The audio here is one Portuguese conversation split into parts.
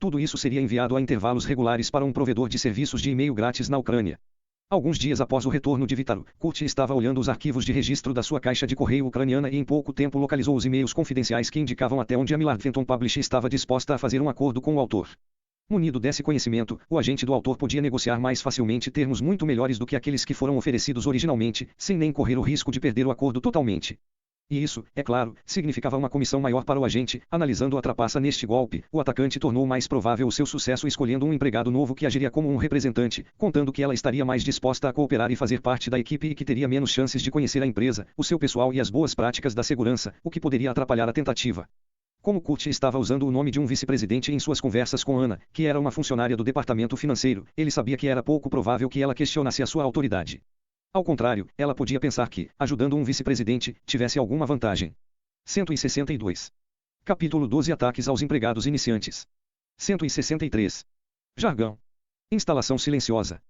Tudo isso seria enviado a intervalos regulares para um provedor de serviços de e-mail grátis na Ucrânia. Alguns dias após o retorno de Vitaro, Kurt estava olhando os arquivos de registro da sua caixa de correio ucraniana e em pouco tempo localizou os e-mails confidenciais que indicavam até onde a Millard Fenton Publish estava disposta a fazer um acordo com o autor. Munido desse conhecimento, o agente do autor podia negociar mais facilmente termos muito melhores do que aqueles que foram oferecidos originalmente, sem nem correr o risco de perder o acordo totalmente. E isso, é claro, significava uma comissão maior para o agente. Analisando a trapaça neste golpe, o atacante tornou mais provável o seu sucesso escolhendo um empregado novo que agiria como um representante, contando que ela estaria mais disposta a cooperar e fazer parte da equipe e que teria menos chances de conhecer a empresa, o seu pessoal e as boas práticas da segurança, o que poderia atrapalhar a tentativa. Como Kurt estava usando o nome de um vice-presidente em suas conversas com Anna, que era uma funcionária do departamento financeiro, ele sabia que era pouco provável que ela questionasse a sua autoridade. Ao contrário, ela podia pensar que, ajudando um vice-presidente, tivesse alguma vantagem. 162. Capítulo 12. Ataques aos empregados iniciantes. 163. Jargão. Instalação silenciosa.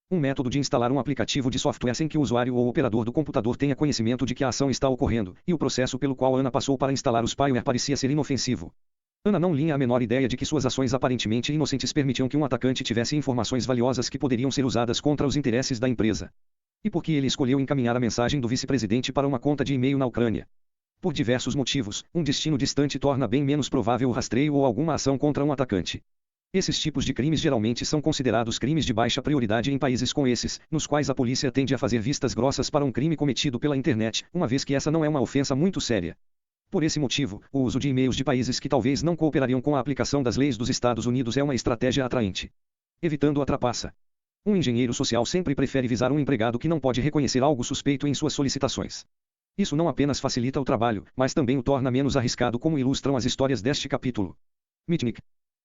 Um método de instalar um aplicativo de software sem que o usuário ou operador do computador tenha conhecimento de que a ação está ocorrendo, e o processo pelo qual Anna passou para instalar o spyware parecia ser inofensivo. Anna não tinha a menor ideia de que suas ações aparentemente inocentes permitiam que um atacante tivesse informações valiosas que poderiam ser usadas contra os interesses da empresa. E por que ele escolheu encaminhar a mensagem do vice-presidente para uma conta de e-mail na Ucrânia? Por diversos motivos, um destino distante torna bem menos provável o rastreio ou alguma ação contra um atacante. Esses tipos de crimes geralmente são considerados crimes de baixa prioridade em países como esses, nos quais a polícia tende a fazer vistas grossas para um crime cometido pela internet, uma vez que essa não é uma ofensa muito séria. Por esse motivo, o uso de e-mails de países que talvez não cooperariam com a aplicação das leis dos Estados Unidos é uma estratégia atraente. Evitando a trapaça. Um engenheiro social sempre prefere visar um empregado que não pode reconhecer algo suspeito em suas solicitações. Isso não apenas facilita o trabalho, mas também o torna menos arriscado, como ilustram as histórias deste capítulo. Mitnick.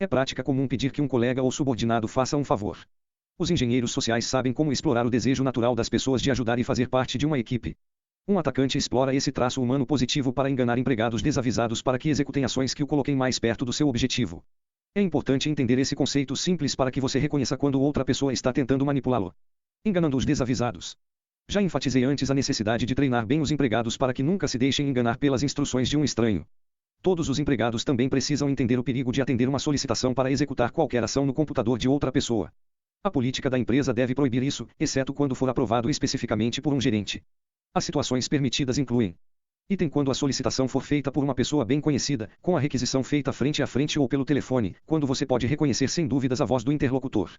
É prática comum pedir que um colega ou subordinado faça um favor. Os engenheiros sociais sabem como explorar o desejo natural das pessoas de ajudar e fazer parte de uma equipe. Um atacante explora esse traço humano positivo para enganar empregados desavisados para que executem ações que o coloquem mais perto do seu objetivo. É importante entender esse conceito simples para que você reconheça quando outra pessoa está tentando manipulá-lo. Enganando os desavisados. Já enfatizei antes a necessidade de treinar bem os empregados para que nunca se deixem enganar pelas instruções de um estranho. Todos os empregados também precisam entender o perigo de atender uma solicitação para executar qualquer ação no computador de outra pessoa. A política da empresa deve proibir isso, exceto quando for aprovado especificamente por um gerente. As situações permitidas incluem: item quando a solicitação for feita por uma pessoa bem conhecida, com a requisição feita frente a frente ou pelo telefone, quando você pode reconhecer sem dúvidas a voz do interlocutor.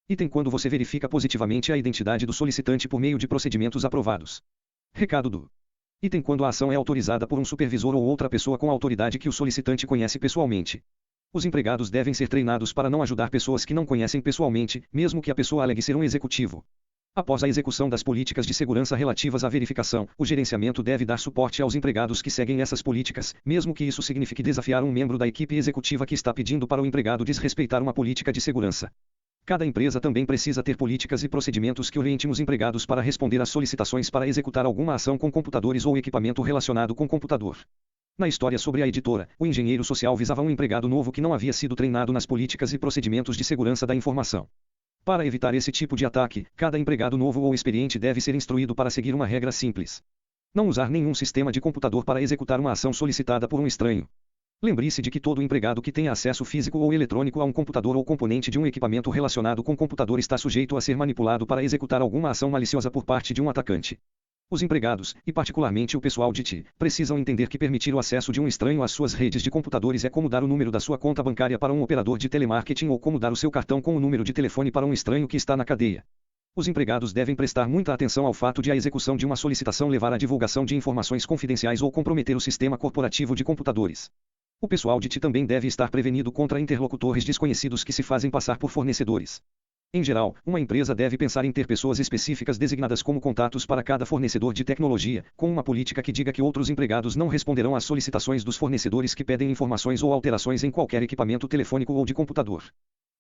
Item quando você verifica positivamente a identidade do solicitante por meio de procedimentos aprovados. Recado do item quando a ação é autorizada por um supervisor ou outra pessoa com autoridade que o solicitante conhece pessoalmente. Os empregados devem ser treinados para não ajudar pessoas que não conhecem pessoalmente, mesmo que a pessoa alegue ser um executivo. Após a execução das políticas de segurança relativas à verificação, o gerenciamento deve dar suporte aos empregados que seguem essas políticas, mesmo que isso signifique desafiar um membro da equipe executiva que está pedindo para o empregado desrespeitar uma política de segurança. Cada empresa também precisa ter políticas e procedimentos que orientem os empregados para responder às solicitações para executar alguma ação com computadores ou equipamento relacionado com computador. Na história sobre a editora, o engenheiro social visava um empregado novo que não havia sido treinado nas políticas e procedimentos de segurança da informação. Para evitar esse tipo de ataque, cada empregado novo ou experiente deve ser instruído para seguir uma regra simples. Não usar nenhum sistema de computador para executar uma ação solicitada por um estranho. Lembre-se de que todo empregado que tenha acesso físico ou eletrônico a um computador ou componente de um equipamento relacionado com computador está sujeito a ser manipulado para executar alguma ação maliciosa por parte de um atacante. Os empregados, e particularmente o pessoal de TI, precisam entender que permitir o acesso de um estranho às suas redes de computadores é como dar o número da sua conta bancária para um operador de telemarketing ou como dar o seu cartão com o número de telefone para um estranho que está na cadeia. Os empregados devem prestar muita atenção ao fato de a execução de uma solicitação levar à divulgação de informações confidenciais ou comprometer o sistema corporativo de computadores. O pessoal de TI também deve estar prevenido contra interlocutores desconhecidos que se fazem passar por fornecedores. Em geral, uma empresa deve pensar em ter pessoas específicas designadas como contatos para cada fornecedor de tecnologia, com uma política que diga que outros empregados não responderão às solicitações dos fornecedores que pedem informações ou alterações em qualquer equipamento telefônico ou de computador.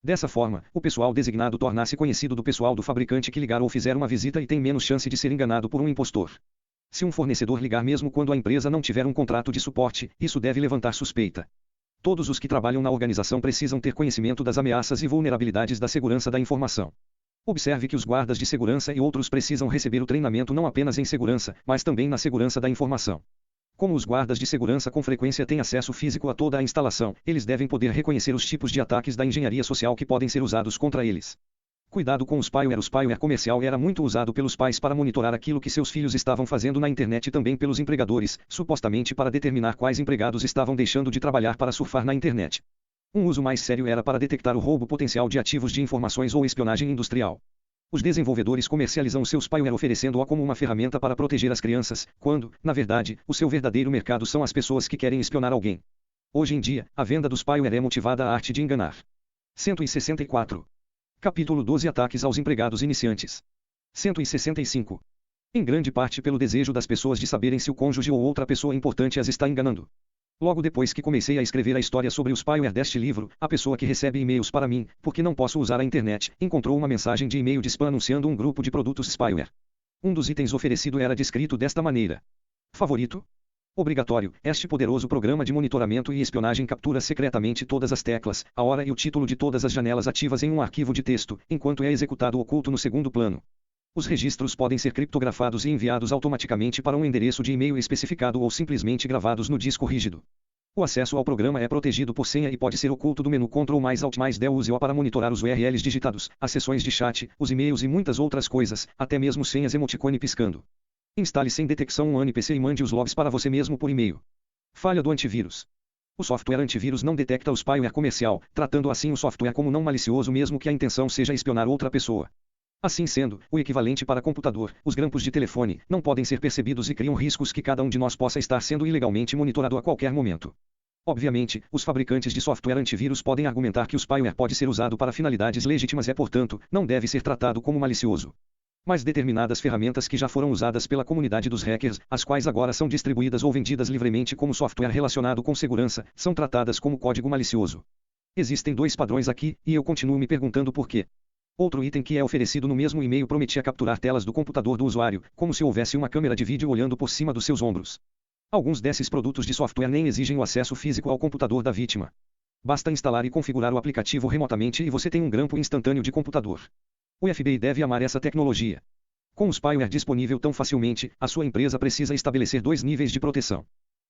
Dessa forma, o pessoal designado torna-se conhecido do pessoal do fabricante que ligar ou fizer uma visita e tem menos chance de ser enganado por um impostor. Se um fornecedor ligar mesmo quando a empresa não tiver um contrato de suporte, isso deve levantar suspeita. Todos os que trabalham na organização precisam ter conhecimento das ameaças e vulnerabilidades da segurança da informação. Observe que os guardas de segurança e outros precisam receber o treinamento não apenas em segurança, mas também na segurança da informação. Como os guardas de segurança com frequência têm acesso físico a toda a instalação, eles devem poder reconhecer os tipos de ataques da engenharia social que podem ser usados contra eles. Cuidado com o spyware. O spyware comercial era muito usado pelos pais para monitorar aquilo que seus filhos estavam fazendo na internet e também pelos empregadores, supostamente para determinar quais empregados estavam deixando de trabalhar para surfar na internet. Um uso mais sério era para detectar o roubo potencial de ativos de informações ou espionagem industrial. Os desenvolvedores comercializam o seu spyware oferecendo-o como uma ferramenta para proteger as crianças, quando, na verdade, o seu verdadeiro mercado são as pessoas que querem espionar alguém. Hoje em dia, a venda do spyware é motivada à arte de enganar. 164. Capítulo 12. Ataques aos empregados iniciantes. 165. Em grande parte pelo desejo das pessoas de saberem se o cônjuge ou outra pessoa importante as está enganando. Logo depois que comecei a escrever a história sobre o spyware deste livro, a pessoa que recebe e-mails para mim, porque não posso usar a internet, encontrou uma mensagem de e-mail de spam anunciando um grupo de produtos spyware. Um dos itens oferecido era descrito desta maneira: favorito? Obrigatório. Este poderoso programa de monitoramento e espionagem captura secretamente todas as teclas, a hora e o título de todas as janelas ativas em um arquivo de texto, enquanto é executado oculto no segundo plano. Os registros podem ser criptografados e enviados automaticamente para um endereço de e-mail especificado ou simplesmente gravados no disco rígido. O acesso ao programa é protegido por senha e pode ser oculto do menu Ctrl+Alt+D. Use-o para monitorar os URLs digitados, as sessões de chat, os e-mails e muitas outras coisas, até mesmo senhas emoticone piscando. Instale sem detecção um NPC e mande os logs para você mesmo por e-mail. Falha do antivírus. O software antivírus não detecta o spyware comercial, tratando assim o software como não malicioso mesmo que a intenção seja espionar outra pessoa. Assim sendo, o equivalente para computador, os grampos de telefone, não podem ser percebidos e criam riscos que cada um de nós possa estar sendo ilegalmente monitorado a qualquer momento. Obviamente, os fabricantes de software antivírus podem argumentar que o spyware pode ser usado para finalidades legítimas e, portanto, não deve ser tratado como malicioso. Mas determinadas ferramentas que já foram usadas pela comunidade dos hackers, as quais agora são distribuídas ou vendidas livremente como software relacionado com segurança, são tratadas como código malicioso. Existem dois padrões aqui, e eu continuo me perguntando por quê. Outro item que é oferecido no mesmo e-mail prometia capturar telas do computador do usuário, como se houvesse uma câmera de vídeo olhando por cima dos seus ombros. Alguns desses produtos de software nem exigem o acesso físico ao computador da vítima. Basta instalar e configurar o aplicativo remotamente e você tem um grampo instantâneo de computador. O FBI deve amar essa tecnologia. Com o spyware disponível tão facilmente, a sua empresa precisa estabelecer dois níveis de proteção.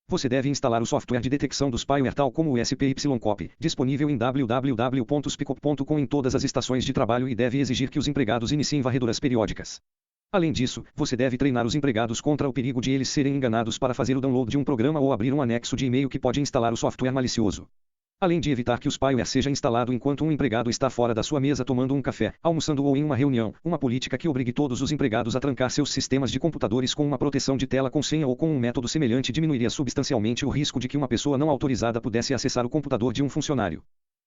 Você deve instalar o software de detecção do spyware tal como o SPYCOP, disponível em www.spicop.com em todas as estações de trabalho e deve exigir que os empregados iniciem varreduras periódicas. Além disso, você deve treinar os empregados contra o perigo de eles serem enganados para fazer o download de um programa ou abrir um anexo de e-mail que pode instalar o software malicioso. Além de evitar que o spyware seja instalado enquanto um empregado está fora da sua mesa tomando um café, almoçando ou em uma reunião, uma política que obrigue todos os empregados a trancar seus sistemas de computadores com uma proteção de tela com senha ou com um método semelhante diminuiria substancialmente o risco de que uma pessoa não autorizada pudesse acessar o computador de um funcionário.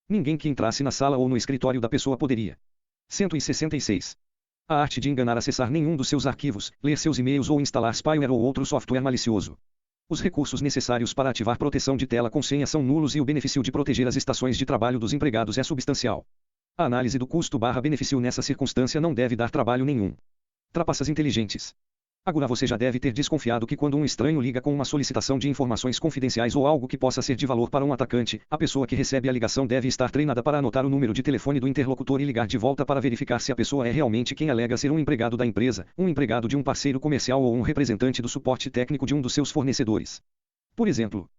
Ninguém que entrasse na sala ou no escritório da pessoa poderia. 166. A arte de enganar acessar nenhum dos seus arquivos, ler seus e-mails ou instalar spyware ou outro software malicioso. Os recursos necessários para ativar proteção de tela com senha são nulos e o benefício de proteger as estações de trabalho dos empregados é substancial. A análise do custo/benefício nessa circunstância não deve dar trabalho nenhum. Trapaças inteligentes. Agora você já deve ter desconfiado que quando um estranho liga com uma solicitação de informações confidenciais ou algo que possa ser de valor para um atacante, a pessoa que recebe a ligação deve estar treinada para anotar o número de telefone do interlocutor e ligar de volta para verificar se a pessoa é realmente quem alega ser um empregado da empresa, um empregado de um parceiro comercial ou um representante do suporte técnico de um dos seus fornecedores. Por exemplo,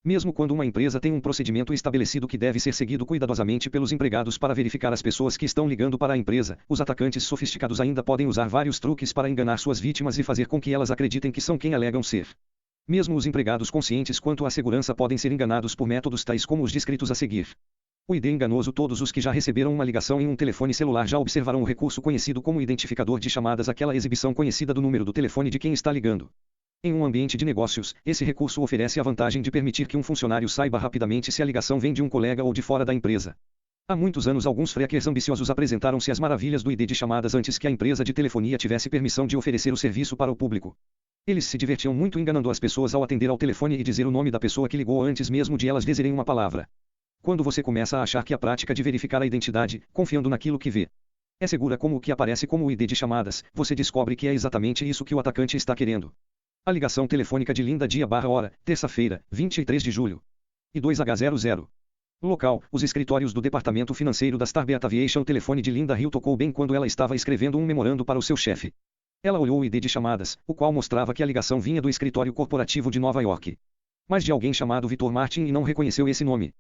mesmo quando uma empresa tem um procedimento estabelecido que deve ser seguido cuidadosamente pelos empregados para verificar as pessoas que estão ligando para a empresa, os atacantes sofisticados ainda podem usar vários truques para enganar suas vítimas e fazer com que elas acreditem que são quem alegam ser. Mesmo os empregados conscientes quanto à segurança podem ser enganados por métodos tais como os descritos a seguir. O ID enganoso. Todos os que já receberam uma ligação em um telefone celular já observaram o recurso conhecido como identificador de chamadas, aquela exibição conhecida do número do telefone de quem está ligando. Em um ambiente de negócios, esse recurso oferece a vantagem de permitir que um funcionário saiba rapidamente se a ligação vem de um colega ou de fora da empresa. Há muitos anos alguns frackers ambiciosos apresentaram-se às maravilhas do ID de chamadas antes que a empresa de telefonia tivesse permissão de oferecer o serviço para o público. Eles se divertiam muito enganando as pessoas ao atender ao telefone e dizer o nome da pessoa que ligou antes mesmo de elas dizerem uma palavra. Quando você começa a achar que a prática de verificar a identidade, confiando naquilo que vê, é segura como o que aparece como o ID de chamadas, você descobre que é exatamente isso que o atacante está querendo. A ligação telefônica de Linda dia/hora, terça-feira, 23 de julho. I2H00. Local, os escritórios do departamento financeiro da Starbeat Aviation. Telefone de Linda Hill tocou bem quando ela estava escrevendo um memorando para o seu chefe. Ela olhou o ID de chamadas, o qual mostrava que a ligação vinha do escritório corporativo de Nova York. Mas de alguém chamado Victor Martin e não reconheceu esse nome.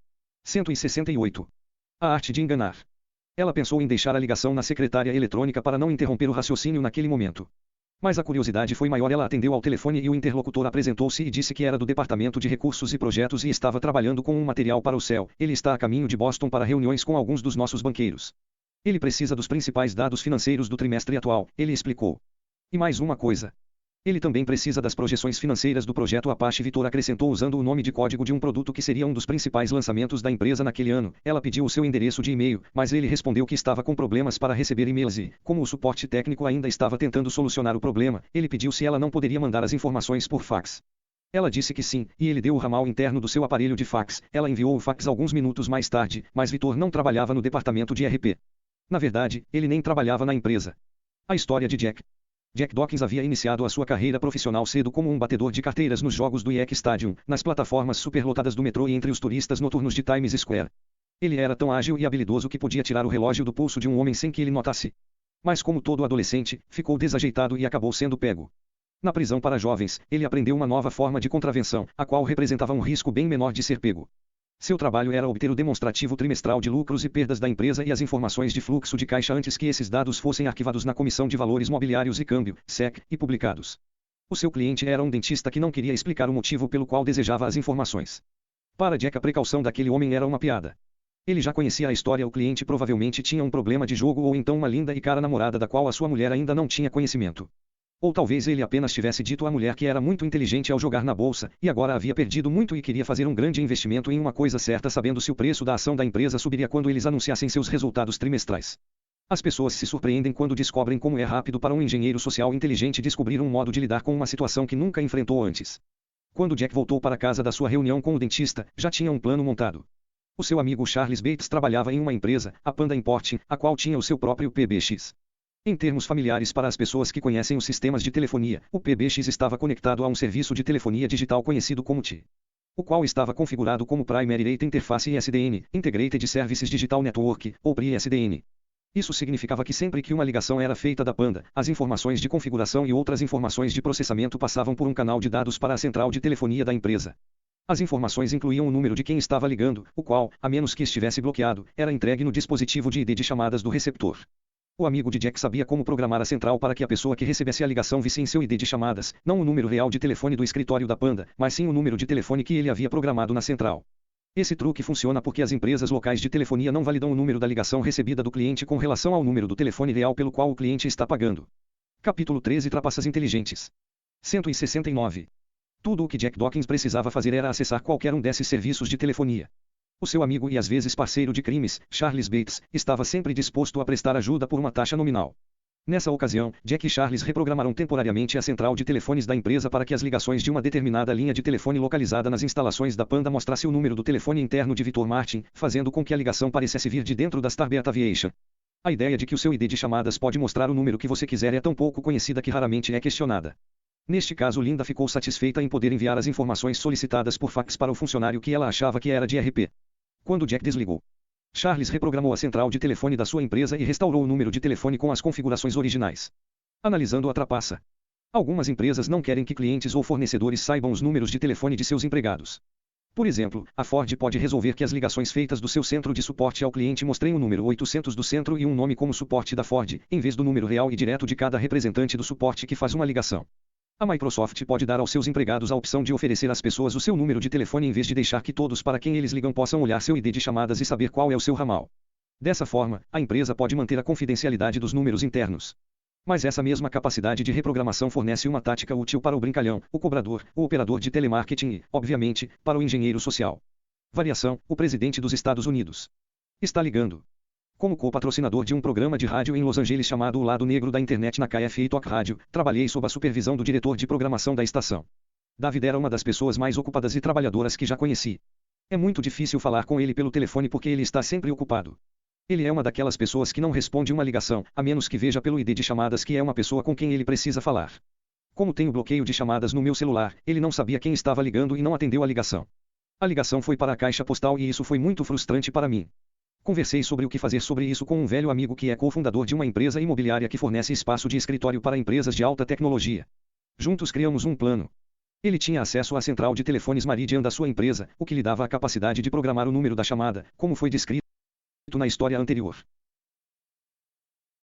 168. A arte de enganar. Ela pensou em deixar a ligação na secretária eletrônica para não interromper o raciocínio naquele momento. Mas a curiosidade foi maior. Ela atendeu ao telefone e o interlocutor apresentou-se e disse que era do Departamento de Recursos e Projetos e estava trabalhando com um material para o céu. Ele está a caminho de Boston para reuniões com alguns dos nossos banqueiros. Ele precisa dos principais dados financeiros do trimestre atual, ele explicou. E mais uma coisa. Ele também precisa das projeções financeiras do projeto Apache. Victor acrescentou usando o nome de código de um produto que seria um dos principais lançamentos da empresa naquele ano. Ela pediu o seu endereço de e-mail, mas ele respondeu que estava com problemas para receber e-mails e, como o suporte técnico ainda estava tentando solucionar o problema, ele pediu se ela não poderia mandar as informações por fax. Ela disse que sim, e ele deu o ramal interno do seu aparelho de fax. Ela enviou o fax alguns minutos mais tarde, mas Victor não trabalhava no departamento de RP. Na verdade, ele nem trabalhava na empresa. A história de Jack. Jack Dawkins havia iniciado a sua carreira profissional cedo como um batedor de carteiras nos jogos do Yankee Stadium, nas plataformas superlotadas do metrô e entre os turistas noturnos de Times Square. Ele era tão ágil e habilidoso que podia tirar o relógio do pulso de um homem sem que ele notasse. Mas como todo adolescente, ficou desajeitado e acabou sendo pego. Na prisão para jovens, ele aprendeu uma nova forma de contravenção, a qual representava um risco bem menor de ser pego. Seu trabalho era obter o demonstrativo trimestral de lucros e perdas da empresa e as informações de fluxo de caixa antes que esses dados fossem arquivados na Comissão de Valores Mobiliários e Câmbio, SEC, e publicados. O seu cliente era um dentista que não queria explicar o motivo pelo qual desejava as informações. Para Jack, a precaução daquele homem era uma piada. Ele já conhecia a história. O cliente provavelmente tinha um problema de jogo ou então uma linda e cara namorada da qual a sua mulher ainda não tinha conhecimento. Ou talvez ele apenas tivesse dito à mulher que era muito inteligente ao jogar na bolsa, e agora havia perdido muito e queria fazer um grande investimento em uma coisa certa, sabendo se o preço da ação da empresa subiria quando eles anunciassem seus resultados trimestrais. As pessoas se surpreendem quando descobrem como é rápido para um engenheiro social inteligente descobrir um modo de lidar com uma situação que nunca enfrentou antes. Quando Jack voltou para casa da sua reunião com o dentista, já tinha um plano montado. O seu amigo Charles Bates trabalhava em uma empresa, a Panda Importing, a qual tinha o seu próprio PBX. Em termos familiares para as pessoas que conhecem os sistemas de telefonia, o PBX estava conectado a um serviço de telefonia digital conhecido como TI, o qual estava configurado como Primary Data Interface ISDN, Integrated Services Digital Network, ou PRI-ISDN. Isso significava que sempre que uma ligação era feita da Panda, as informações de configuração e outras informações de processamento passavam por um canal de dados para a central de telefonia da empresa. As informações incluíam o número de quem estava ligando, o qual, a menos que estivesse bloqueado, era entregue no dispositivo de ID de chamadas do receptor. O amigo de Jack sabia como programar a central para que a pessoa que recebesse a ligação visse em seu ID de chamadas, não o número real de telefone do escritório da Panda, mas sim o número de telefone que ele havia programado na central. Esse truque funciona porque as empresas locais de telefonia não validam o número da ligação recebida do cliente com relação ao número do telefone real pelo qual o cliente está pagando. Capítulo 13. Trapaças inteligentes. 169. Tudo o que Jack Dawkins precisava fazer era acessar qualquer um desses serviços de telefonia. O seu amigo e às vezes parceiro de crimes, Charles Bates, estava sempre disposto a prestar ajuda por uma taxa nominal. Nessa ocasião, Jack e Charles reprogramaram temporariamente a central de telefones da empresa para que as ligações de uma determinada linha de telefone localizada nas instalações da Panda mostrasse o número do telefone interno de Victor Martin, fazendo com que a ligação parecesse vir de dentro da Starbert Aviation. A ideia de que o seu ID de chamadas pode mostrar o número que você quiser é tão pouco conhecida que raramente é questionada. Neste caso, Linda ficou satisfeita em poder enviar as informações solicitadas por fax para o funcionário que ela achava que era de RP. Quando Jack desligou, Charles reprogramou a central de telefone da sua empresa e restaurou o número de telefone com as configurações originais. Analisando a trapaça. Algumas empresas não querem que clientes ou fornecedores saibam os números de telefone de seus empregados. Por exemplo, a Ford pode resolver que as ligações feitas do seu centro de suporte ao cliente mostrem o número 800 do centro e um nome como suporte da Ford, em vez do número real e direto de cada representante do suporte que faz uma ligação. A Microsoft pode dar aos seus empregados a opção de oferecer às pessoas o seu número de telefone em vez de deixar que todos para quem eles ligam possam olhar seu ID de chamadas e saber qual é o seu ramal. Dessa forma, a empresa pode manter a confidencialidade dos números internos. Mas essa mesma capacidade de reprogramação fornece uma tática útil para o brincalhão, o cobrador, o operador de telemarketing e, obviamente, para o engenheiro social. Variação: o presidente dos Estados Unidos está ligando. Como co-patrocinador de um programa de rádio em Los Angeles chamado O Lado Negro da Internet na KFA Talk Rádio, trabalhei sob a supervisão do diretor de programação da estação. David era uma das pessoas mais ocupadas e trabalhadoras que já conheci. É muito difícil falar com ele pelo telefone porque ele está sempre ocupado. Ele é uma daquelas pessoas que não responde uma ligação, a menos que veja pelo ID de chamadas que é uma pessoa com quem ele precisa falar. Como tenho bloqueio de chamadas no meu celular, ele não sabia quem estava ligando e não atendeu a ligação. A ligação foi para a caixa postal e isso foi muito frustrante para mim. Conversei sobre o que fazer sobre isso com um velho amigo que é cofundador de uma empresa imobiliária que fornece espaço de escritório para empresas de alta tecnologia. Juntos criamos um plano. Ele tinha acesso à central de telefones Meridian da sua empresa, o que lhe dava a capacidade de programar o número da chamada, como foi descrito na história anterior.